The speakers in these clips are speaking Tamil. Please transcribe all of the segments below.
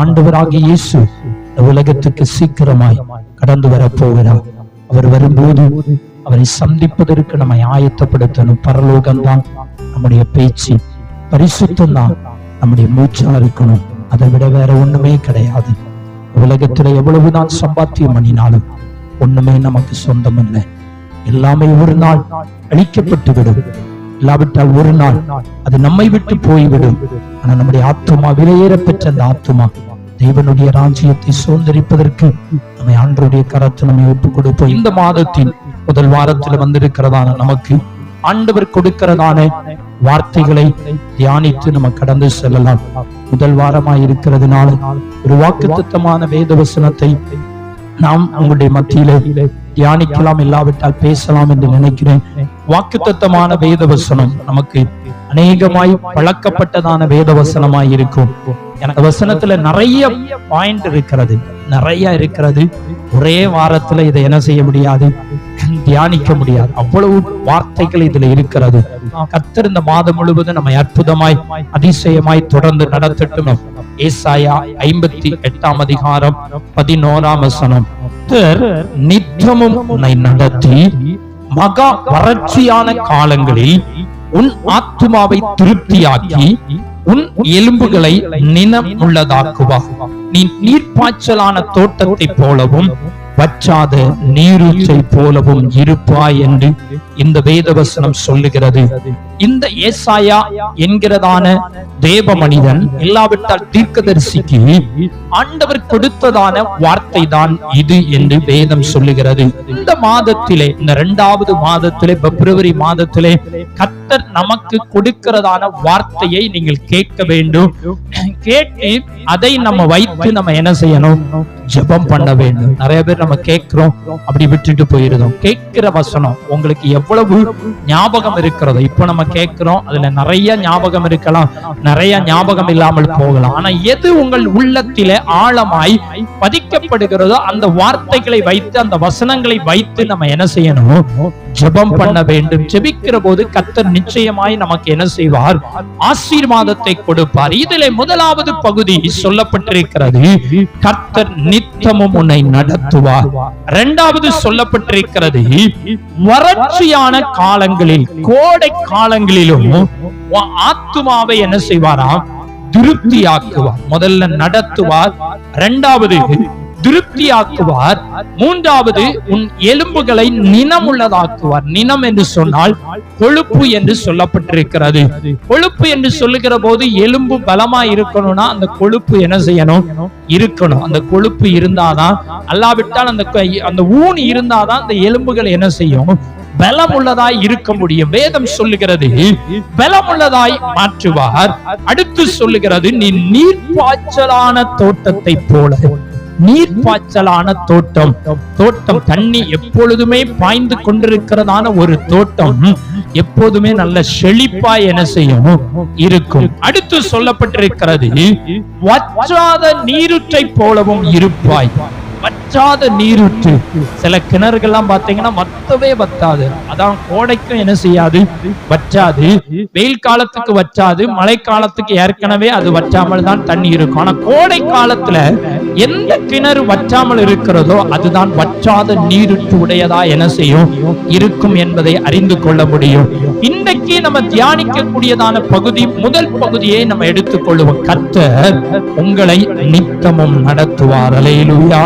ஆண்டவராகிய இயேசு உலகத்துக்கு சீக்கிரமாய் கடந்து வரப்போகிறார். அவர் வரும்போது அவரை சந்திப்பதற்கு நம்மை ஆயத்தப்படுத்தணும். பரலோகம்தான் நம்முடைய பேச்சு, பரிசுத்தம் தான் நம்முடைய மூச்சா இருக்கணும். அதை விட வேற ஒண்ணுமே கிடையாது. உலகத்துல எவ்வளவுதான் சம்பாத்தியம் பண்ணினாலும் ஒண்ணுமே நமக்கு சொந்தம் இல்லை. எல்லாமே ஒரு நாள் அழிக்கப்பட்டு விடும். இல்லாவிட்டால் ஒரு நாள் அது நம்மை விட்டு போய்விடும். ஆனா நம்முடைய ஆத்துமா, விலையேற பெற்ற அந்த ஆத்துமா, தேவனுடைய ராஜ்யத்தை சுதந்திரிப்பதற்கு நம்மை ஆண்டவருடைய கரத்தை நம்மை ஒப்புக் கொடுப்போம். இந்த மாதத்தின் முதல் வாரத்துல வந்திருக்கிறதான நமக்கு ஆண்டவர் கொடுக்கிறதான வார்த்தைகளை தியானித்து நம்ம கடந்து செல்லலாம். முதல் வாரமாய் இருக்கிறதுனால ஒரு வாக்குத்தத்தமான வேத வசனத்தை நாம் உங்களுடைய மத்தியிலே தியானிக்கலாம், இல்லாவிட்டால் பேசலாம் என்று நினைக்கிறேன். வாக்குத்தத்தமான வேத வசனம் நமக்கு அநேகமாய் பழக்கப்பட்டதான வேத வசனமாய் இருக்கும். எனக்கு வசனத்துல நிறைய பாயிண்ட் இருக்கிறது, நிறைய இருக்கிறது. ஒரே வாரத்துல இதை என்ன செய்ய முடியாது, தியானிக்க முடியாது. அவ்வளவு வார்த்தைகள் இதுல இருக்கிறது. கர்த்தர் இந்த மாதம் முழுவதும் நம்மை அற்புதமாய் அதிசயமாய் தொடர்ந்து நடத்தட்டும். ஏசாயா 58 அதிகாரம் 11 வசனம். கர்த்தர் நித்தமும் உன்னை நடத்தி மகா வறட்சியான காலங்களில் உன் ஆத்துமாவை திருப்தியாக்கி உன் எலும்புகளை நினம் உள்ளதாக்குவார். நீ நீர்ப்பாய்ச்சலான தோட்டத்தை போலவும் வற்றாத நீரூற்றை போலவும் இருப்பாய் என்று இந்த வேதவசனம் சொல்லுகிறது. இந்த ஏசாயா என்கிறதான தேவ மனிதன், இல்லாவிட்டால் தீர்க்கதரிசிக்கு ஆண்டவர் கொடுத்ததான வார்த்தை தான் இது என்று வேதம் சொல்லுகிறது. இந்த மாதத்திலே, இந்த 2வது மாதத்திலே, பிப்ரவரி மாதத்திலே கர்த்தர் நமக்கு கொடுக்கிறதான வார்த்தையை நீங்கள் கேட்க வேண்டும். கேட்டு அதை நம்ம வைத்து நம்ம என்ன செய்யணும், ஜெபம் பண்ண வேண்டும். நிறைய பேர் நம்ம கேட்கிறோம், அப்படி விட்டுட்டு போயிருந்தோம். கேட்கிற வசனம் உங்களுக்கு எவ்வளவு ஞாபகம் இருக்கிறதோ, இப்ப நம்ம கேட்கிறோம், அதுல நிறைய ஞாபகம் இருக்கலாம், நிறைய ஞாபகம் இல்லாமல் போகலாம். ஆனா எது உங்கள் உள்ளத்திலே ஆழமாய் பதிக்கப்படுகிறதோ அந்த வார்த்தைகளை வைத்து, அந்த வசனங்களை வைத்து நம்ம என்ன செய்யணும், ஜெபம் பண்ண வேண்டும். ஜெபிக்கிற போது கர்த்தர் நிச்சயமாய் நமக்கு என்ன செய்வார், ஆசீர்வாதத்தை கொடுப்பார். இதிலே முதலாவது பகுதி சொல்லப்பட்டிருக்கிறது, கர்த்தர் நித்தமும் உன்னை நடத்துவார். 2வது சொல்லப்பட்டிருக்கிறது, வறட்சியான காலங்களில், கோடை காலங்களிலும் ஆத்துமாவை என்ன செய்வாராம், திருப்தியாக்குவார். முதல்ல நடத்துவார், 2வது திருப்தியாக்குவார், 3வது உன் எலும்புகளை நினமுள்ளதாக்குவார். நினம் என்று சொன்னால் கொழுப்பு என்று சொல்லப்பட்டிருக்கிறது. கொழுப்பு என்று சொல்லுகிற போது எலும்பு பலமா இருக்கணும்னா அந்த கொழுப்பு என்ன செய்யணும், இருக்கணும். அந்த கொழுப்பு இருந்தாதான், அல்லாவிட்டால் அந்த ஊன் இருந்தாதான் அந்த எலும்புகள் என்ன செய்யும், பலமுள்ளதாய் இருக்க முடியும். வேதம் சொல்லுகிறது பலமுள்ளதாய் மாற்றுவார். அடுத்து சொல்லுகிறது, நீ நீர்ப்பாய்ச்சலான தோட்டத்தை போல. நீர்ப்பாய்ச்சலான தோட்டம், தோட்டம் தண்ணி எப்பொழுதுமே பாய்ந்து கொண்டிருக்கிறதான ஒரு தோட்டம் எப்போதுமே நல்ல செழிப்பாய் என்ன செய்யும், இருக்கும். அடுத்து சொல்லப்பட்டிருக்கிறது, வற்றாத நீரூற்றை போலவும் இருப்பாய். வற்றாத நீரூற்று. சில கிணறுகள்லாம் பாத்தீங்கன்னா வத்தவே வத்தாது. அதான் கோடைக்கும் என்ன செய்யாது, வற்றாது. வெயில் காலத்துக்கு வற்றாது, மழை காலத்துக்கு ஏற்கனவே அது வற்றாமல் தான் தண்ணி இருக்கும். ஆனா கோடை காலத்துல எந்த கிணறு வற்றாமல் இருக்கிறதோ அதுதான் வற்றாத நீரூற்று உடையதா என்ன செய்யும், இருக்கும் என்பதை அறிந்து கொள்ள முடியும். இன்றைக்கு நம்ம தியானிக்க கூடியதான பகுதி, முதல் பகுதியை நம்ம எடுத்துக்கொள்வோம். கர்த்தர் உங்களை நித்தமும் நடத்துவார். அல்லேலூயா.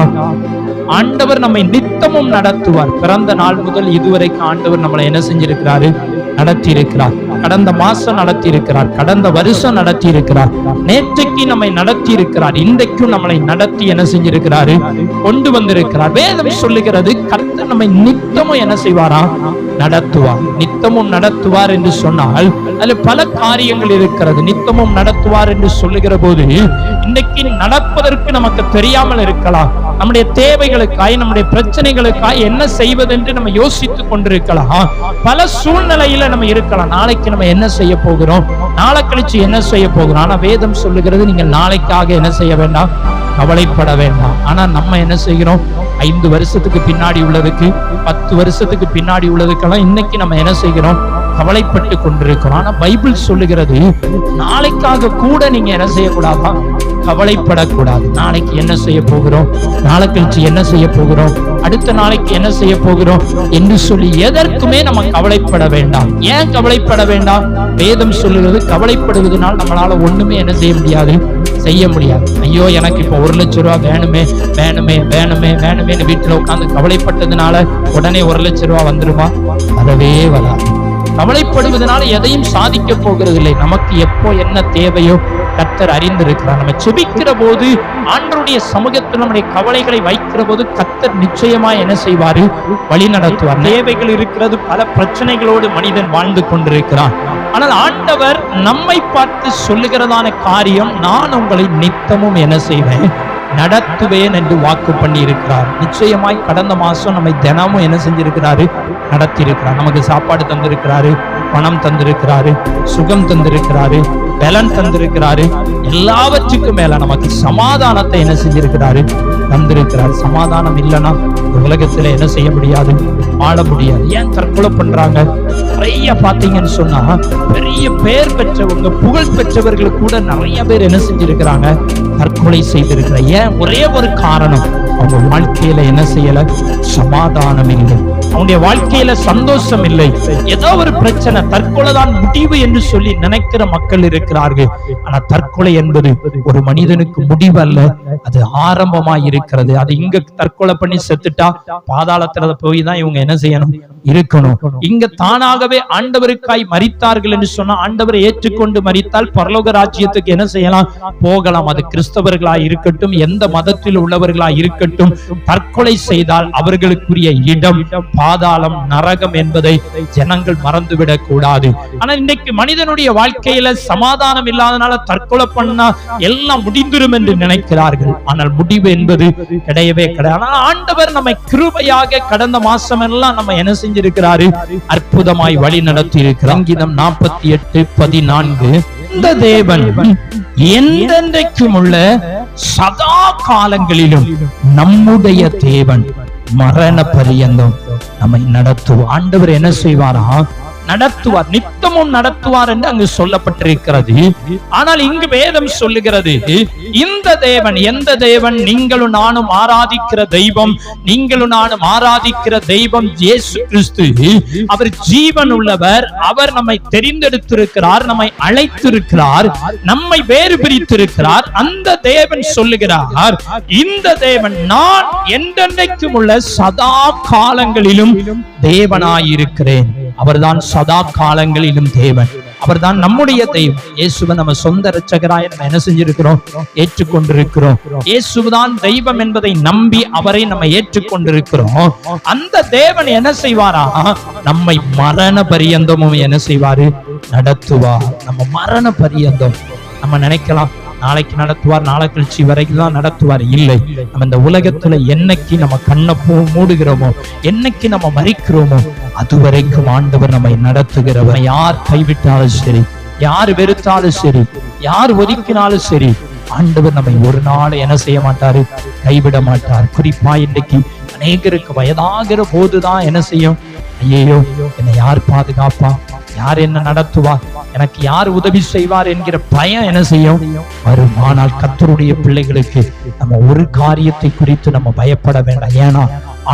ஆண்டவர் நம்மை நித்தமும் நடத்துவார். பிறந்த நாள் முதல் இதுவரைக்கும் ஆண்டவர் நம்மளை என்ன செஞ்சிருக்கிறாரு, நடத்தி இருக்கிறார். கடந்த மாசம் நடத்தி இருக்கிறார், கடந்த வருஷம் நடத்தி இருக்கிறார், நேற்றைக்கு நம்மை நடத்தி இருக்கிறார், இன்றைக்கும் நம்மளை நடத்தி என்ன செஞ்சிருக்கிறாரு, கொண்டு வந்திருக்கிறார். வேதம் சொல்லுகிறது, கர்த்தர் நம்மை நித்தமும் என்ன செய்வாரா, நடத்துவார். நித்தமும் நடத்துவார் என்று சொன்னால் அதுல பல காரியங்கள் இருக்கிறது. நித்தமும் நடத்துவார் என்று சொல்லுகிற போது இன்னைக்கு நடப்பதற்கு நமக்கு தெரியாமல் இருக்கலாம். நம்முடைய தேவைகளுக்காய், நம்முடைய பிரச்சனைகளுக்காய் என்ன செய்வது என்று நம்ம யோசித்துக் கொண்டிருக்கலாம். பல சூழ்நிலையில நம்ம இருக்கலாம். நாளைக்கு நம்ம என்ன செய்ய போகிறோம், நாளை கழிச்சு என்ன செய்ய போகிறோம். ஆனா வேதம் சொல்லுகிறது, நீங்கள் நாளைக்காக என்ன செய்ய வேண்டாம், கவலைப்பட வேண்டாம். ஆனா நம்ம என்ன செய்கிறோம், 5 வருஷத்துக்கு பின்னாடி உள்ளதுக்கு, 10 வருஷத்துக்கு பின்னாடி உள்ளதுக்கெல்லாம் இன்னைக்கு நம்ம என்ன செய்கிறோம், கவலைப்பட்டு கொண்டிருக்கிறோம். ஆனா பைபிள் சொல்லுகிறது, நாளைக்காக கூட நீங்க என்ன செய்யக்கூடாதா? கவலைப்படக்கூடாது. நாளைக்கு என்ன செய்ய போகிறோம், நாளை கழிச்சு என்ன செய்ய போகிறோம், அடுத்த நாளைக்கு என்ன செய்ய போகிறோம் என்று சொல்லி எதற்குமே நம்ம கவலைப்பட வேண்டாம். ஏன் கவலைப்பட வேண்டாம்? வேதம் சொல்லுகிறது, கவலைப்படுவதனால் நம்மளால ஒண்ணுமே என்ன செய்ய முடியாது, செய்ய முடியாது. ஐயோ எனக்கு இப்ப 1 லட்சம் ரூபாய் வேணுமே வேணுமே வேணுமே வேணுமேன்னு வீட்டுல உட்கார்ந்து கவலைப்பட்டதுனால உடனே 1 லட்சம் ரூபாய் வந்துருமா? வரவே வராது. கவலைப்படுவதனால எதையும் சாதிக்க போகிறது இல்லை. நமக்கு எப்போ என்ன தேவையோ கர்த்தர் அறிந்திருக்கிறார். நம்ம செபிக்கிற போது, ஆண்டவருடைய சமூகத்தில் நம்முடைய கவலைகளை வைக்கிற போது கர்த்தர் நிச்சயமா என்ன செய்வாரு? வழி நடத்துவார். தேவைகள் இருக்கிறது, பல பிரச்சனைகளோடு மனிதன் வாழ்ந்து கொண்டிருக்கிறான். ஆனால் ஆண்டவர் நம்மை பார்த்து சொல்லுகிறதான காரியம், நான் உங்களை நித்தமும் என்ன செய்வேன்? நடத்துவேன் என்று வாக்கு பண்ணி இருக்கிறார். நிச்சயமாய் கடந்த மாசம் நம்மை தினமும் என்ன செஞ்சிருக்கிறாரு? நடத்தி இருக்கிறார். நமக்கு சாப்பாடு தந்திருக்கிறாரு, பணம் தந்திருக்கிறாரு, சுகம் தந்திருக்கிறாரு, பலன் தந்திருக்கிறாரு. எல்லாவற்றுக்கும் மேல நமக்கு சமாதானத்தை என்ன செஞ்சிருக்கிறாரு? தந்திருக்கிறார். சமாதானம் இல்லைன்னா உலகத்துல என்ன செய்ய முடியாது? வாழ முடியாது. ஏன் தற்கொலை பண்றாங்க? நிறைய பாத்தீங்கன்னு சொன்னா, பெரிய பெயர் பெற்றவங்க, புகழ் பெற்றவர்கள் கூட நிறைய பேர் என்ன செஞ்சிருக்கிறாங்க? தற்கொலை செய்திருக்கிறாங்க. ஏன்? ஒரே ஒரு காரணம், அவங்க வாழ்க்கையில என்ன செய்யல? சமாதானம் இல்லை. அவனுடைய வாழ்க்கையில சந்தோஷம் இல்லை. ஏதோ ஒரு பிரச்சனை, தற்கொலை தான் முடிவு என்று சொல்லி நினைக்கிற மக்கள் இருக்கிறார்கள். ஆனா தற்கொலை என்பது ஒரு மனிதனுக்கு முடிவு அல்ல, அது ஆரம்பமாய் இருக்கிறது. அது இங்க தற்கொலை பண்ணி செத்துட்டா பாதாளத்துல போய் தான் இவங்க என்ன செய்யணும்? இருக்கணும். இங்க தானாகவே ஆண்டவருக்காய் மரித்தார்கள் என்று சொன்னா, ஆண்டவரை ஏற்றுக்கொண்டு மரித்தால் பரலோக ராஜ்யத்துக்கு என்ன செய்யலாம்? போகலாம். அது கிறிஸ்தவர்களாய் இருக்கட்டும், எந்த மதத்தில் உள்ளவர்களாய் இருக்கட்டும், தற்கொலை செய்தால் அவர்களுக்குரிய இடம் பாதாளம், நரகம் என்பதை ஜனங்கள் மறந்துவிடக் கூடாது. ஆனா இன்னைக்கு மனிதனுடைய வாழ்க்கையில சமாதானம் இல்லாதனால தற்கொலை பண்ணா எல்லாம் முடிந்துரும் என்று நினைக்கிறார்கள். ஆனால் முடிவு என்பது கிடையவே கிடையாது. ஆனால் ஆண்டவர் நம்மை கிருபையாக கடந்த மாசம் எல்லாம் நம்ம என்ன செஞ்சிருக்கிறாரு? அற்புதமாய் வழி நடத்தி இருக்கிறார். சங்கீதம் 48:14, இந்த தேவன் என்றென்றைக்கும் உள்ள சதா காலங்களிலும் நம்முடைய தேவன் மரண பரியந்தம் நம்மை நடத்துவார். ஆண்டவர் என்ன செய்வாரா? நடத்துவார், நித்தமும் நடத்துவார் என்று அங்கு சொல்லப்பட்டிருக்கிறது. ஆனால் இங்கு வேதம் சொல்லுகிறது, இந்த தேவன், எந்த தேவன்? நீங்களும் நானும் ஆராதிக்கிற தெய்வம், நீங்களும் நானும் ஆராதிக்கிற தெய்வம் இயேசு கிறிஸ்து. அவர் ஜீவன் உள்ளவர். அவர் நம்மை தெரிந்தெடுத்திருக்கிறார், நம்மை அழைத்திருக்கிறார், நம்மை வேறு பிரித்திருக்கிறார். அந்த தேவன் சொல்லுகிறார், இந்த தேவன் நான் என்றென்றைக்கும் உள்ள சதா காலங்களிலும் தேவனாயிருக்கிறேன். அவர்தான் சதா காலங்களிலும் தேவன். அவர்தான் நம்முடைய தெய்வம். இயேசுவை நம்ம சொந்த இரட்சகராய் நம்ம என்ன செஞ்சிருக்கிறோம்? ஏற்றுக்கொண்டிருக்கிறோம். இயேசுதான் தெய்வம் என்பதை நம்பி அவரை நம்ம ஏற்றுக்கொண்டிருக்கிறோம். அந்த தேவன் என்ன செய்வாரா? நம்மை மரண பரியந்தமும் என்ன செய்வாரு? நடத்துவார். நம்ம மரண பரியந்தம். நம்ம நினைக்கலாம் நாளைக்கு நடத்துவார், நாளை கழிச்சு வரைக்கும் தான் நடத்துவார். இல்லை. நம்ம இந்த உலகத்துல என்னைக்கு நம்ம கண்ணை மூடுகிறோமோ, என்னைக்கு நம்ம மரிக்கிறோமோ, அது வரைக்கும் ஆண்டவர் நம்மை நடத்துகிறவர். யார் கைவிட்டாலும் சரி, யார் வெறுத்தாலும் சரி, யார் ஒதுக்கினாலும் சரி, ஆண்டவர் நம்மை ஒரு நாள் என்ன செய்ய மாட்டாரு? கைவிட மாட்டார். குறிப்பா இன்னைக்கு அநேகருக்கு வயதாகிற போதுதான் என்ன செய்யும்? ஐயோ, என்னை யார் பாதுகாப்பா? யார் என்ன நடத்துவார்? எனக்கு யார் உதவி செய்வார் என்கிற பயம் என்ன செய்யும்? வரும். ஆனால் கர்த்தருடைய பிள்ளைகளுக்கு நம்ம ஒரு காரியத்தை குறித்து நம்ம பயப்பட வேண்டாம். ஏன்னா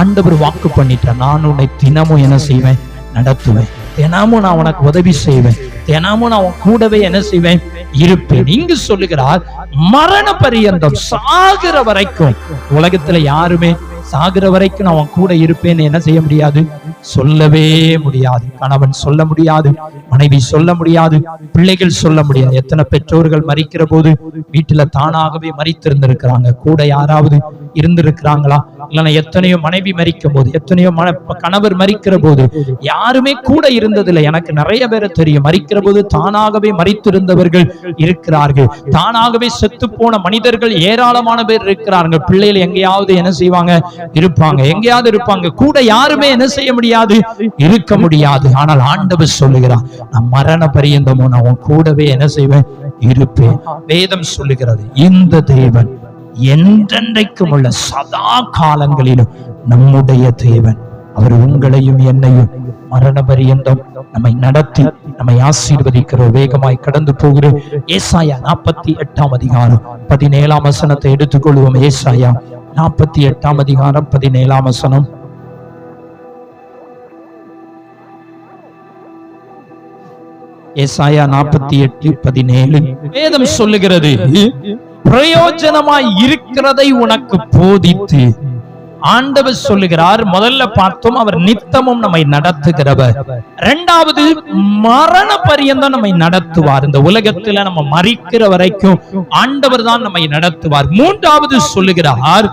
ஆண்டவர் வாக்கு பண்ணிட்டார், நான் உன்னை தினமும் என்ன செய்வேன்? நடத்துவேன். தினமும் நான் உனக்கு உதவி செய்வேன். தினமும் நான் உன் கூடவே என்ன செய்வேன்? இருப்பேன். இங்கு சொல்லுகிறார், மரண பரியந்தம், சாகிற வரைக்கும். உலகத்துல யாருமே சாகிற வரைக்கும் நான் உன் கூட இருப்பேன்னு என்ன செய்ய முடியாது? சொல்லவே முடியாது. கணவன் சொல்ல முடியாது, மனைவி சொல்ல முடியாது, பிள்ளைகள் சொல்ல முடியாது. எத்தனை பெற்றோர்கள் மரிக்கிற போது வீட்டுல தானாகவே மரித்திருந்திருக்கிறாங்க. கூட யாராவது இருந்திருக்கிறாங்களா? இல்லைன்னா எத்தனையோ மனைவி மரிக்கும் போது, எத்தனையோ கணவர் மரிக்கிற போது யாருமே கூட இருந்ததில்லை. எனக்கு நிறைய பேரை தெரியும். மரிக்கிற போது தானாகவே மரித்திருந்தவர்கள் இருக்கிறார்கள். தானாகவே செத்து போன மனிதர்கள் ஏராளமான பேர் இருக்கிறார்கள். பிள்ளைகள் எங்கேயாவது என்ன செய்வாங்க? இருப்பாங்க. எங்கேயாவது இருப்பாங்க. கூட யாருமே என்ன செய்ய முடியாது? இருக்க முடியாது. ஆனால் ஆண்டவர் சொல்லுகிறார், நான் மரண பரியந்தமோ நான் உன் கூடவே என்ன செய்வேன்? இருப்பேன். வேதம் சொல்லுகிறது, இந்த தேவன் என்றென்றைக்கும் உள்ள சதா காலங்களிலும் நம்முடைய தேவன். அவர் உங்களையும் என்னையும் மரண பரியந்தம் நம்மை நடத்தி நம்மை ஆசீர்வதிக்கிறோம். வேகமாய் கடந்து போகிறோம். ஏசாயா 48 அதிகாரம் 17 வசனத்தை எடுத்துக்கொள்வோம். ஏசாயா 48 அதிகாரம் 17 வசனம். ஏசாயா 48:17 வேதம் சொல்லுகிறது, பிரயோஜனமாய் இருக்கிறதை உனக்கு போதித்து. ஆண்டவர் சொல்லுகிறார், முதல்ல பார்த்தோம் அவர் நித்தமும் நம்மை நடத்துகிறவர். இரண்டாவது, மரண பரியந்தம் நம்மை நடத்துவார். இந்த உலகத்துல நம்ம மரிக்கிற வரைக்கும் ஆண்டவர் தான் நம்மை நடத்துவார். மூன்றாவது சொல்லுகிறார்,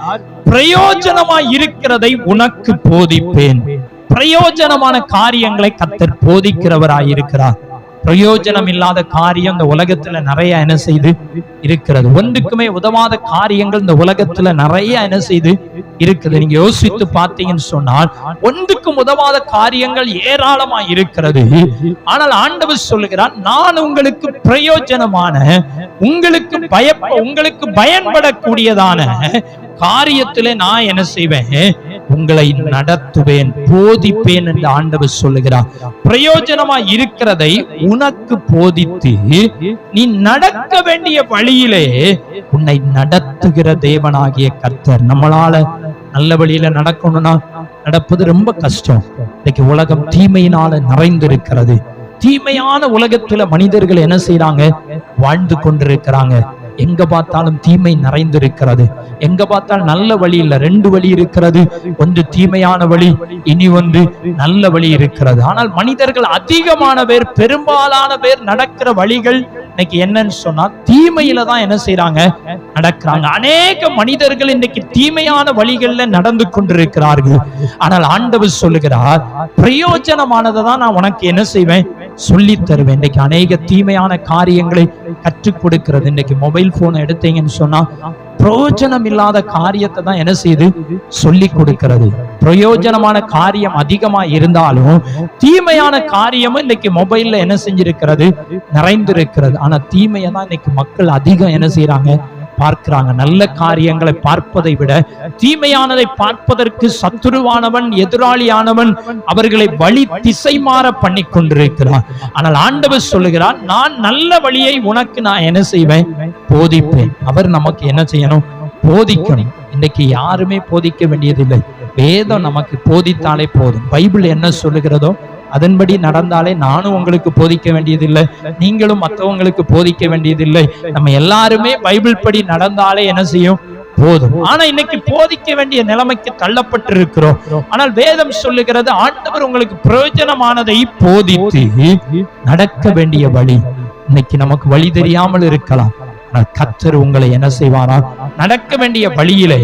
பிரயோஜனமாய் இருக்கிறதை உனக்கு போதிப்பேன். பிரயோஜனமான காரியங்களை கர்த்தர் போதிக்கிறவராயிருக்கிறார். பிரயோஜனம் இல்லாத காரியம் இந்த உலகத்துல நிறைய என்ன செய்து இருக்கிறது. ஒன்றுக்குமே உதவாத காரியங்கள் இந்த உலகத்துல நிறைய என்ன செய்து இருக்குது. நீங்க யோசித்து பார்த்தீங்கன்னு சொன்னால் ஒன்றுக்கும் உதவாத காரியங்கள் ஏராளமா இருக்கிறது. ஆனால் ஆண்டவர் சொல்லுகிறார், நான் உங்களுக்கு பிரயோஜனமான, உங்களுக்கு பயன்படக்கூடியதான காரியத்திலே நான் என்ன செய்வேன், உங்களை நடத்துவேன், போதிப்பேன் என்று ஆண்டவர் சொல்லுகிறார். பிரயோஜனமா இருக்கிறதை உனக்கு போதித்து நீ நடக்க வேண்டிய வழியிலே உன்னை நடத்துகிற தேவனாகிய கர்த்தர். நம்மளால நல்ல வழியில நடக்கணும்னா நடப்பது ரொம்ப கஷ்டம். இன்னைக்கு உலகம் தீமையினால நிறைந்திருக்கிறது. தீமையான உலகத்துல மனிதர்கள் என்ன செய்யறாங்க, வாழ்ந்து கொண்டிருக்கிறாங்க. எங்க பார்த்தாலும் தீமை நிறைந்திருக்கிறது. எங்க பார்த்தாலும் நல்ல வழி இல்ல. ரெண்டு வழி இருக்கிறது, ஒன்று தீமையான வழி, இனி ஒன்று நல்ல வழி இருக்கிறது. ஆனால் மனிதர்கள் அதிகமான பேர், பெரும்பாலான பேர் நடக்கிற வழிகள் இன்னைக்கு என்னன்னு சொன்னா தீமையில தான் என்ன செய்யறாங்க, நடக்கிறாங்க. அநேக மனிதர்கள் இன்னைக்கு தீமையான வழிகள்ல நடந்து கொண்டிருக்கிறார்கள். ஆனால் ஆண்டவர் சொல்லுகிறார், பிரயோஜனமானதை தான் நான் உனக்கு என்ன செய்வேன், சொல்லி தருவேன். இன்னைக்கு அநேக தீமையான காரியங்களை கற்றுக் கொடுக்கிறது. இன்னைக்கு மொபைல் போன் எடுத்தீங்கன்னு சொன்னா பிரயோஜனம் இல்லாத காரியத்தை தான் என்ன செய்து சொல்லி கொடுக்கிறது. பிரயோஜனமான காரியம் அதிகமா இருந்தாலும் தீமையான காரியமும் இன்னைக்கு மொபைல்ல என்ன செஞ்சிருக்கிறது, நிறைந்திருக்கிறது. ஆனா தீமையை தான் இன்னைக்கு மக்கள் அதிகம் என்ன செய்யறாங்க, பார்க்கிறாங்க. நல்ல காரியங்களை பார்ப்பதை விட தீமையானதை பார்ப்பதற்கு சத்துருவானவன், எதிராளியானவன் அவர்களை வழி திசை மாற பண்ணி கொண்டிருக்கிறான். ஆனால் ஆண்டவர் சொல்லுகிறார், நான் நல்ல வழியை உனக்கு நான் என்ன செய்வேன், போதிப்பேன். அவர் நமக்கு என்ன செய்யணும், போதிக்கணும். இன்னைக்கு யாருமே போதிக்க வேண்டியதில்லை. வேதம் நமக்கு போதித்தாலே போதும். பைபிள் என்ன சொல்லுகிறதோ அதன்படி நடந்தாலே நானும் உங்களுக்கு போதிக்க வேண்டியதில்லை, நீங்களும் மற்றவங்களுக்கு போதிக்க வேண்டியதில்லை. நம்ம எல்லாருமே பைபிள் படி நடந்தாலே என்ன செய்யும், போதும். ஆனா இன்னைக்கு போதிக்க வேண்டிய நிலைமைக்கு தள்ளப்பட்டிருக்கிறோம். ஆனால் வேதம் சொல்லுகிறது, ஆண்டவர் உங்களுக்கு பிரயோஜனமானதை போதித்து நடக்க வேண்டிய வழி. இன்னைக்கு நமக்கு வழி தெரியாமல் இருக்கலாம். ஆனால் கர்த்தர் உங்களை என்ன செய்வாரா, நடக்க வேண்டிய வழியிலே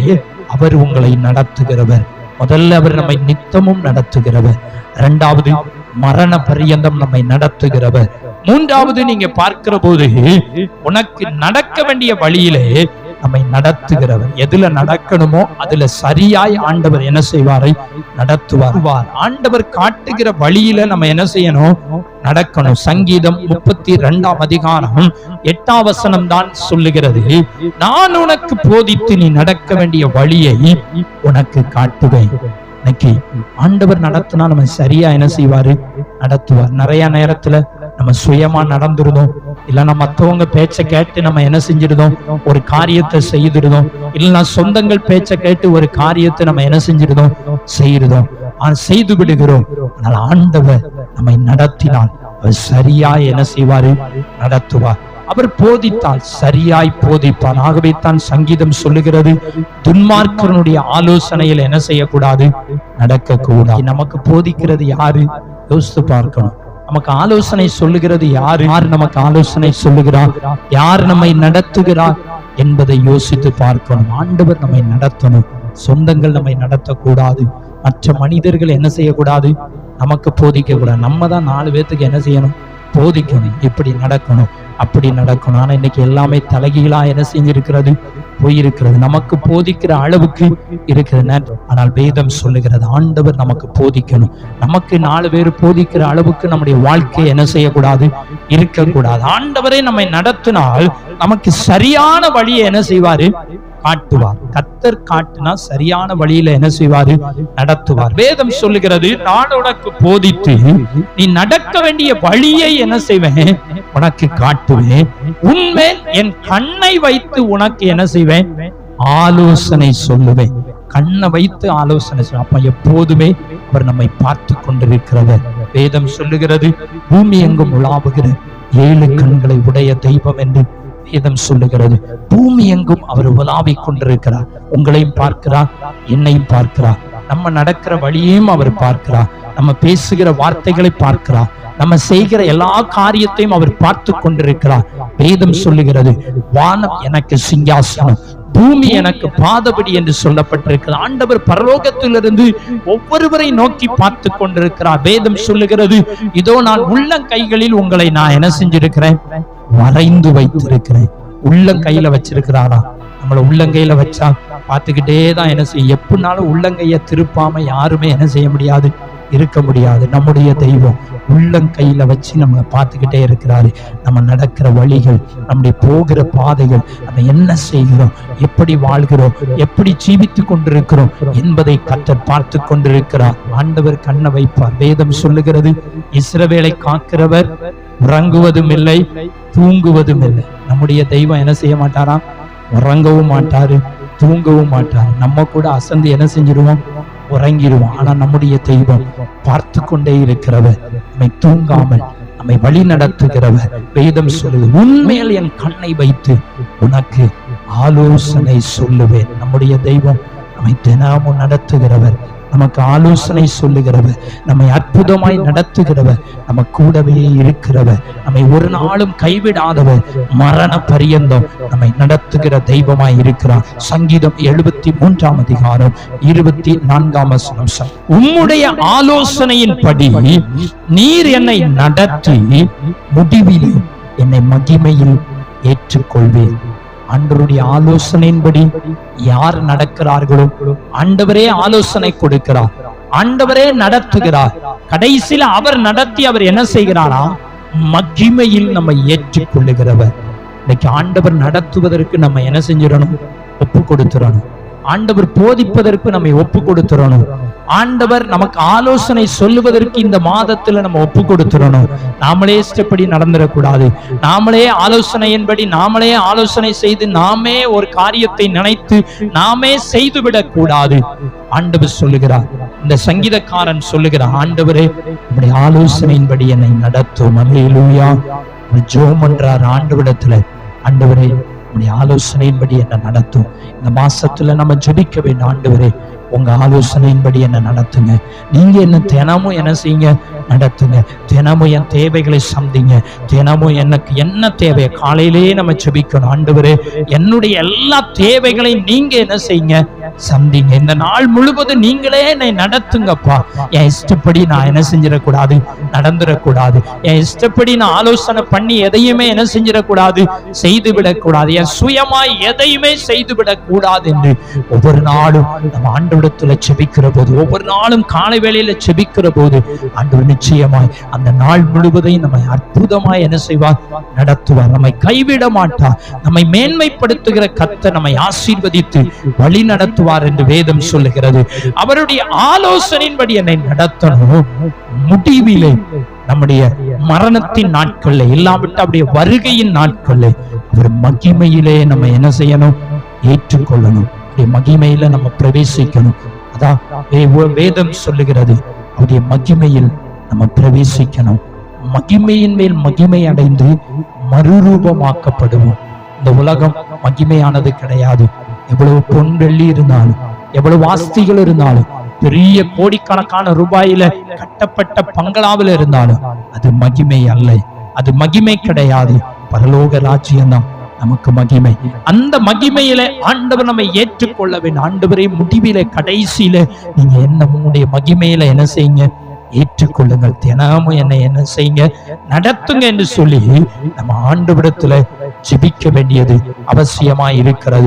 அவர் உங்களை நடத்துகிறவர். முதல்ல அவர் நம்மை நித்தமும் நடத்துகிறவர். இரண்டாவது, மரண பரியந்தம் நம்மை நடத்துகிறவர். மூன்றாவது, நீங்க பார்க்கிற போது உனக்கு நடக்க வேண்டிய வழியிலே நம்மை நடத்துகிறவர். எதுல நடக்கணுமோ அதுல சரியாய் ஆண்டவர் என்ன செய்வாரை, நடத்துவார். ஆண்டவர் காட்டுகிற வழியில நம்ம என்ன செய்யணும், நடக்கணும். சங்கீதம் 32 அதிகாரம் 8 வசனம் தான் சொல்லுகிறது, நான் உனக்கு போதித்து நீ நடக்க வேண்டிய வழியை உனக்கு காட்டுவேன். இன்னைக்கு ஆண்டவர் நடத்தினா நம்ம சரியா என்ன செய்வாரு, நடத்துவார். நிறைய நேரத்துல நம்ம சுயமா நடந்துருதோம், இல்லைன்னா மற்றவங்க பேச்ச கேட்டு நம்ம என்ன செஞ்சிருந்தோம், ஒரு காரியத்தை செய்திருந்தோம். இல்லைன்னா சொந்தங்கள் பேச்ச கேட்டு ஒரு காரியத்தை நம்ம என்ன செஞ்சிருந்தோம், செய்திருந்தோம், செய்து விடுகிறோம். ஆனால் ஆண்டவர் நம்மை நடத்தினால் அவர் சரியாய் என்ன செய்வாரு, நடத்துவார். அவர் போதித்தால் சரியாய் போதிப்பார். ஆகவே தான் சங்கீதம் சொல்லுகிறது, துன்மார்க்கனுடைய ஆலோசனையில் என்ன செய்யக்கூடாது, நடக்க கூடாது. நமக்கு போதிக்கிறது யாரு, யோசித்து பார்க்கணும். நமக்கு ஆலோசனை சொல்லுகிறது யாரு, யார் நமக்கு ஆலோசனை சொல்லுகிறார், யார் நம்மை நடத்துகிறார் என்பதை யோசித்து பார்க்கணும். ஆண்டவர் நம்மை நடத்தணும். சொந்தங்கள் நம்மை நடத்தக்கூடாது. மற்ற மனிதர்கள் என்ன செய்யக்கூடாது, நமக்கு போதிக்க கூடாது. நம்ம தான் 4 பேத்துக்கு என்ன செய்யணும், போதிக்கணும். இப்படி நடக்கணும், அப்படி நடக்கணும். ஆனா இன்னைக்கு எல்லாமே தலைகீழா என்ன செஞ்சிருக்கிறது, போயிருக்கிறது. நமக்கு போதிக்கிற அளவுக்கு இருக்கிறது. ஆனால் வேதம் சொல்லுகிறது, ஆண்டவர் நமக்கு போதிக்கணும். நமக்கு 4 பேர் போதிக்கிற அளவுக்கு நம்முடைய வாழ்க்கை என்ன செய்யக்கூடாது, இருக்கக்கூடாது. ஆண்டவரே நம்மை நடத்தினால் நமக்கு சரியான வழியை என்ன செய்வாரு, காட்டுவார். கர்த்தர் காட்டினா சரியான வழியில என்ன செய்வாரு? நடத்துவார். வேதம் சொல்லுகிறது, நான் உனக்கு போதித்து நீ நடக்க வேண்டிய வழியை என்ன செய்வேன்? உனக்கு காட்டுவேன். உன்மேல் என் கண்ணை வைத்து உனக்கு என்ன செய்வேன்? ஆலோசனை சொல்லுவேன். கண்ணை வைத்து ஆலோசனை சொல்லுவேன். அப்ப எப்போதுமே அவர் நம்மை பார்த்து கொண்டிருக்கிறவர். வேதம் சொல்லுகிறது, பூமி எங்கும் உலாவுகிற 7 கண்களை உடைய தெய்வம் என்று வேதம் சொல்லுகிறது. பூமி எங்கும் அவர் உலாவிக் கொண்டிருக்கிறார். உங்களையும் பார்க்கிறார், என்னையும் பார்க்கிறார். நம்ம நடக்கிற வழியையும் அவர் பார்க்கிறார். நம்ம பேசுகிற வார்த்தைகளை பார்க்கிறார். நம்ம செய்கிற எல்லா காரியத்தையும் அவர் பார்த்து கொண்டிருக்கிறார். வேதம் சொல்லுகிறது, வானம் எனக்கு சிங்காசனம், பூமி எனக்கு பாதபடி என்று சொல்லப்பட்டிருக்கிறது. ஆண்டவர் பரலோகத்திலிருந்து ஒவ்வொருவரை நோக்கி பார்த்து கொண்டிருக்கிறார். வேதம் சொல்லுகிறது, இதோ நான் உள்ளங்கைகளில் உங்களை நான் என்ன செஞ்சிருக்கிறேன்? வரைந்து வைத்திருக்கிறேன். உள்ளங்கையில வச்சிருக்கிறாரா? நம்மள உள்ளங்கையில வச்சா பார்த்துக்கிட்டே தான் என்ன செய்யும். எப்படினாலும் உள்ளங்கைய திருப்பாம யாருமே என்ன செய்ய முடியாது, இருக்க முடியாது. நம்முடைய தெய்வம் உள்ளங்கையில வச்சு நம்மளை பார்த்துக்கிட்டே இருக்கிறாரு. நம்ம நடக்கிற வழிகள், நம்முடைய போகிற பாதைகள், நம்ம என்ன செய்கிறோம், எப்படி வாழ்கிறோம், எப்படி ஜீவித்துக் கொண்டிருக்கிறோம் என்பதை கர்த்தர் பார்த்து கொண்டிருக்கிறார். ஆண்டவர் கண்ணை வைப்பார். வேதம் சொல்லுகிறது, இஸ்ரவேலை காக்கிறவர் உறங்குவதும் இல்லை, தூங்குவதும் இல்லை. நம்முடைய தெய்வம் என்ன செய்ய மாட்டாரா? உறங்கவும் மாட்டாரு, தூங்கவும் மாட்டாரு. நம்ம கூட அசந்து என்ன செஞ்சிருவோம்? உறங்கிடுவோம். ஆனா நம்முடைய தெய்வம் பார்த்து கொண்டே இருக்கிறவர், நம்மை தூங்காமல் நம்மை வழி நடத்துகிறவர். வேதம் சொல்லுது, உன்மேல் என் கண்ணை வைத்து உனக்கு ஆலோசனை சொல்லுவேன். நம்முடைய தெய்வம் நம்மை தினமும் நடத்துகிறவர், நமக்கு ஆலோசனை சொல்லுகிறவர், நம்மை அற்புதமாய் நடத்துகிறவர், நம்ம கூடவே இருக்கிறவர், நம்மை ஒரு நாளும் கைவிடாதவர், மரண பரியந்தம் நம்மை நடத்துகிற தெய்வமாய் இருக்கிறார். சங்கீதம் 73 அதிகாரம் 24 வசனம், உம்முடைய ஆலோசனையின்படி நீர் என்னை நடத்தி முடிவில் என்னை மகிமையில் ஏற்றுக்கொள்வேன். ஆண்டவருடைய ஆலோசனையின்படி யார் நடக்கிறார்களோ ஆண்டவரே ஆலோசனை கொடுக்கிறார், ஆண்டவரே நடத்துகிறார். கடைசியில் அவர் நடத்தி அவர் என்ன செய்கிறாரா? மகிமையில் நம்ம ஏற்றுக்கொள்ளுகிறவர். இன்னைக்கு ஆண்டவர் நடத்துவதற்கு நம்ம என்ன செஞ்சிடணும்? ஒப்பு கொடுத்துடணும். ஆண்டவர் போதிப்பதற்கு நம்ம ஒப்பு கொடுத்துடணும். ஆண்டவர் நமக்கு ஆலோசனை சொல்லுவதற்கு இந்த மாதத்துல நம்ம ஒப்பு கொடுத்துடணும். நாமளே இஷ்டப்படி நடந்துடக்கூடாது. நாமளே ஆலோசனையின்படி நாமளே ஆலோசனை செய்து நாமே ஒரு காரியத்தை நினைத்து நாமே செய்துவிடக் கூடாது. ஆண்டவர் சொல்லுகிறார், இந்த சங்கீதக்காரன் சொல்லுகிறார், ஆண்டவரே நம்முடைய ஆலோசனையின்படி என்னை நடத்தும். அல்லேலூயா. ஜெபம் பண்றார் ஆண்டவரிடத்துல, ஆண்டவரே உங்களுடைய ஆலோசனையின்படி என்ன நடத்தும். இந்த மாசத்துல நம்ம ஜெபிக்க வேண்டும், ஆண்டவரே உங்க ஆலோசனையின்படி என்ன நடத்துங்க. நீங்க என்ன தினமும் என்ன செய்யுங்க? நடத்துங்க. தினமும் என் தேவைகளை சந்திங்க. தினமும் எனக்கு என்ன தேவை காலையிலேயே நம்ம ஜெபிக்கணும். ஆண்டவரே என்னுடைய எல்லா தேவைகளையும் நீங்க என்ன செய்யுங்க? சந்திங்க. இந்த நாள் முழுவதும் நீங்களே என்னை நடத்துங்கப்பா. என் இஷ்டப்படி நான் என்ன செஞ்சிடக்கூடாது? நடந்துடக்கூடாது. என் இஷ்டப்படி நான் ஆலோசனை பண்ணி எதையுமே என்ன செஞ்சிடக்கூடாது? செய்து விடக்கூடாது. என் சுயமாய் எதையுமே செய்து விடக்கூடாது என்று ஒவ்வொரு நாளும் நம்ம ஆண்டவரிடத்துல செபிக்கிற போது, ஒவ்வொரு நாளும் காலை வேளையில செபிக்கிற போது ஆண்டவர் நிச்சயமாய் அந்த நாள் முழுவதையும் நம்மை அற்புதமாய் என்ன செய்வார்? நடத்துவார். நம்மை கைவிட மாட்டார். நம்மை மேன்மைப்படுத்துகிற கர்த்தர் நம்மை ஆசீர்வதித்து வழி நடத்துவார் என்று வேதம் சொல்லுகிறது. அவருடைய ஆலோசனையின்படி என்னை நடத்தணும். முடிவிலே நம்முடைய மரணத்தின் நாட்கள்ல இல்லாவிட்டு அவருடைய வருகையின் நாட்கள்ல அவர் மகிமையிலே நம்ம என்ன செய்யணும்? ஏற்றுக்கொள்ளணும். மகிமையில நம்ம பிரவேசிக்கணும். அதான் வேதம் சொல்லுகிறது, அவருடைய மகிமையில் நம்ம பிரவேசிக்கணும். மகிமையின் மேல் மகிமை அடைந்து மறுரூபமாக்கப்படுவோம். இந்த உலகம் மகிமையானது கிடையாது. எவ்வளவு பொன் வெள்ளி இருந்தாலும், எவ்வளவு ஆஸ்திகள் இருந்தாலும், பெரிய கோடிக்கணக்கான ரூபாயில கட்டப்பட்ட பங்களாவில் இருந்தாலும் அது மகிமை அல்ல. அது மகிமை கிடையாது. பரலோக ராஜ்யம்தான் நமக்கு மகிமை. அந்த மகிமையில ஆண்டவர் நம்மை ஏற்றுக்கொள்ள வேண்டும். ஆண்டவரே முடிவில கடைசியில நீங்க என்ன உங்களுடைய மகிமையில என்ன செய்யுங்க? ஏற்றுக்கொள்ளுங்கள். தினமும் என்னை என்ன செய்யுங்க? நடத்துங்க என்று சொல்லி நம்ம ஆண்டவரிடத்துல ஜெபிக்க வேண்டியது அவசியமாய் இருக்கிறது.